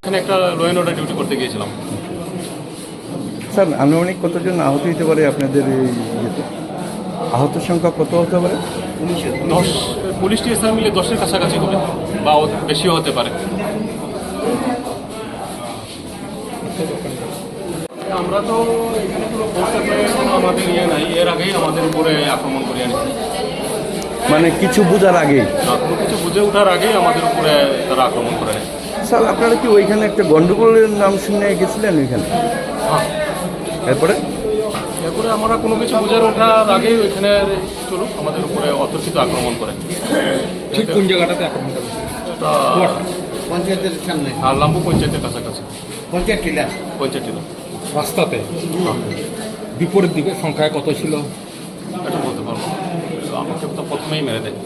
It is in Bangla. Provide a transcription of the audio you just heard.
এখানে একটা লো অ্যান্ড অর্ডার ডিউটি করতে গিয়েছিলাম। স্যার আনুমানিক কতজন আহত হতে পারে আপনাদের এই ইয়েতে? আহতের সংখ্যা কত হতে পারে? 10 পুলিশ টিএসআর মিলে 10-এর কাছাকাছি হবে বা বেশিও হতে পারে। আমরা তো এখানে কোনো আমাদের ইয়ে নাই, এর আগেই আমাদের উপরে আক্রমণ করিয়ে নিচ্ছে। মানে কিছু বোঝার আগেই? কোনো কিছু বুঝে ওঠার আগেই আমাদের উপরে তারা আক্রমণ করে নেয়। স্যার আপনারা কি ওইখানে একটা গন্ডগোলের নাম শুনে গেছিলেন ওইখানে? হ্যাঁ, এরপরে এরপরে আমরা কোনো কিছু বুঝে ওঠার আগেই ওইখানে চলুক আমাদের উপরে অতর্কিত আক্রমণ করে। ঠিক কোন জায়গাটাতে আক্রমণ করেছে? পঞ্চায়েতের সামনে, আর লাম্বু পঞ্চায়েতের কাছাকাছি, পঞ্চায়েত টিলা। পঞ্চায়েত ছিল। রাস্তাতে বিপরীত দিকে সংখ্যায় কত ছিল? এটা বলতে পারবো না। আমাকে তো প্রথমেই মেরে দেয়।